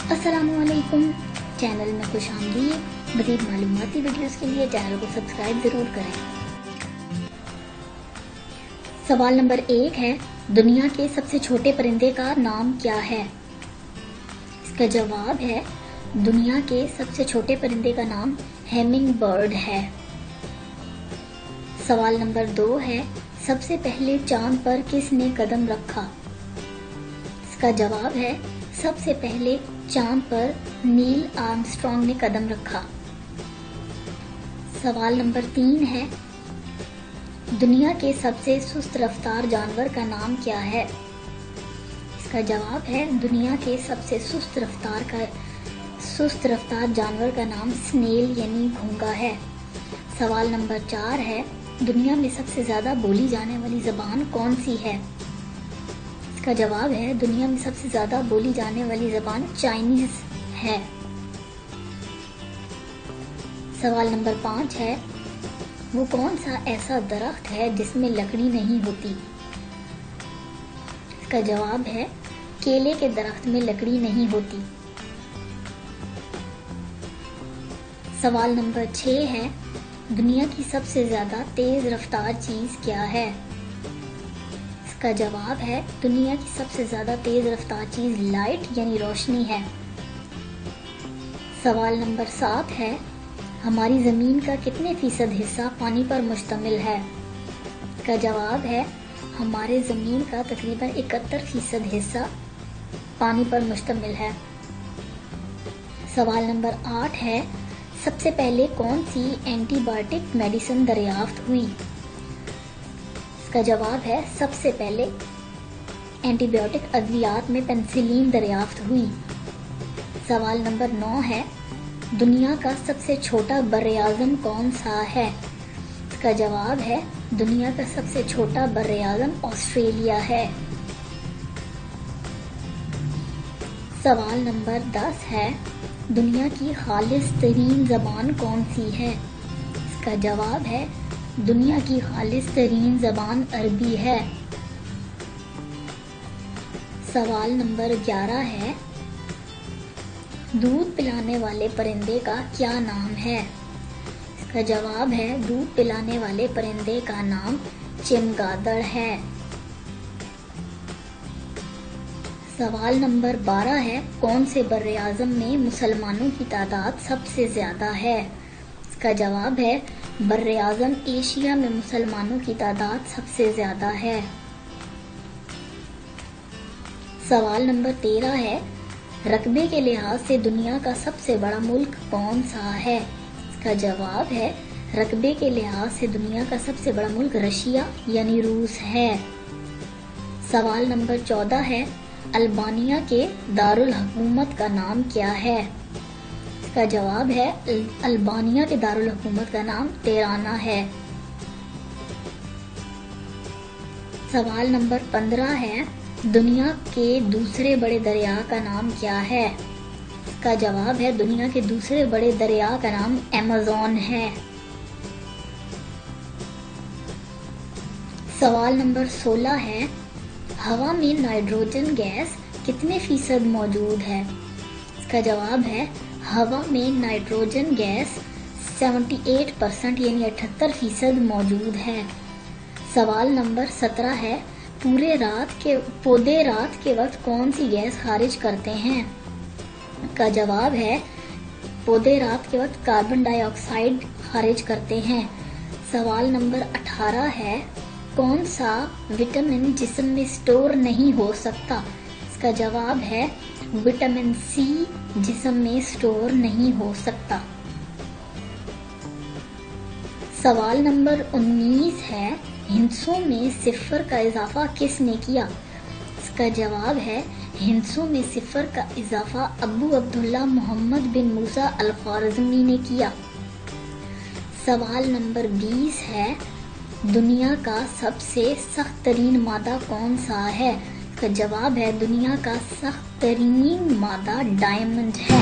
السلام علیکم، چینل میں خوش آمدید۔ مزید معلوماتی ویڈیوز کے لیے چینل کو سبسکرائب ضرور کریں۔ سوال نمبر 1 ہے، دنیا کے سب سے چھوٹے پرندے کا نام کیا ہے؟ اس کا جواب ہے، دنیا کے سب سے چھوٹے پرندے کا نام ہیمنگ برڈ ہے۔ سوال نمبر 2 ہے، سب سے پہلے چاند پر کس نے قدم رکھا؟ اس کا جواب ہے، سب سے پہلے چاند پر نیل آرمسٹرانگ نے قدم رکھا۔ سوال نمبر 3 ہے، دنیا کے سب سے سست رفتار جانور کا نام کیا ہے؟ اس کا جواب ہے، دنیا کے سب سے سست رفتار جانور کا نام سنیل یعنی گھونگا ہے۔ سوال نمبر 4 ہے، دنیا میں سب سے زیادہ بولی جانے والی زبان کون سی ہے؟ اس کا جواب ہے، دنیا میں سب سے زیادہ بولی جانے والی زبان چائنیز ہے۔ سوال نمبر 5 ہے، وہ کون سا ایسا درخت ہے جس میں لکڑی نہیں ہوتی؟ اس کا جواب ہے، کیلے کے درخت میں لکڑی نہیں ہوتی۔ سوال نمبر 6 ہے، دنیا کی سب سے زیادہ تیز رفتار چیز کیا ہے؟ اس کا جواب ہے، دنیا کی سب سے زیادہ تیز رفتار چیز لائٹ یعنی روشنی ہے۔ سوال نمبر 7 ہے، ہماری زمین کا کتنے فیصد حصہ پانی پر مشتمل ہے؟ اس کا جواب ہے، ہمارے زمین کا تقریباً 71% حصہ پانی پر مشتمل ہے۔ سوال نمبر 8 ہے، سب سے پہلے کون سی اینٹی بائیوٹک میڈیسن دریافت ہوئی؟ اس کا جواب ہے، سب سے پہلے اینٹی بائیوٹک ادویات میں پینسلین دریافت ہوئی۔ سوال نمبر 9 ہے، دنیا کا سب سے چھوٹا براعظم کون سا ہے؟ اس کا جواب ہے، دنیا کا سب سے چھوٹا براعظم آسٹریلیا ہے۔ سوال نمبر 10 ہے، دنیا کی خالص ترین زبان کون سی ہے؟ اس کا جواب ہے، دنیا کی خالص ترین زبان عربی ہے۔ سوال نمبر 11 ہے، دودھ پلانے والے پرندے کا کیا نام ہے؟ اس کا جواب ہے، دودھ پلانے والے پرندے کا نام چمگادڑ ہے۔ سوال نمبر 12 ہے، کون سے براعظم میں مسلمانوں کی تعداد سب سے زیادہ ہے؟ اس کا جواب ہے، براعظم ایشیا میں مسلمانوں کی تعداد سب سے زیادہ ہے۔ سوال نمبر 13 ہے، رقبے کے لحاظ سے دنیا کا سب سے بڑا ملک کون سا ہے؟ اس کا جواب ہے، رقبے کے لحاظ سے دنیا کا سب سے بڑا ملک رشیا یعنی روس ہے۔ سوال نمبر 14 ہے، البانیہ کے دارالحکومت کا نام کیا ہے؟ اس کا جواب ہے، البانیہ کے دارالحکومت کا نام تیرانا ہے۔ سوال نمبر 15 ہے، دنیا کے دوسرے بڑے دریا کا نام کیا ہے؟ اس کا جواب ہے، دنیا کے دوسرے بڑے دریا کا نام ایمیزون ہے۔ سوال نمبر 16 ہے، ہوا میں نائٹروجن گیس کتنے فیصد موجود ہے؟ اس کا جواب ہے، ہوا میں نائٹروجن گیس 78% یعنی 78% موجود ہے۔ سوال نمبر 17 ہے، پودے رات کے وقت کون سی گیس خارج کرتے ہیں؟ اس کا جواب ہے، پودے رات کے وقت کاربن ڈائی آکسائیڈ خارج کرتے ہیں۔ سوال نمبر 18 ہے، کون سا وٹامن جسم میں سٹور نہیں ہو سکتا؟ اس کا جواب ہے، وٹامن سی جسم میں سٹور نہیں ہو سکتا۔ سوال نمبر 19 ہے، ہندسوں میں 0 کا اضافہ کس نے کیا؟ اس کا جواب ہے، ہندسوں میں 0 کا اضافہ ابو عبداللہ محمد بن موسیٰ الخوارزمی نے کیا۔ سوال نمبر 20 ہے، دنیا کا سب سے سخت ترین مادہ کون سا ہے؟ اس کا جواب ہے، دنیا کا سخت ترین مادہ ڈائمنڈ ہے۔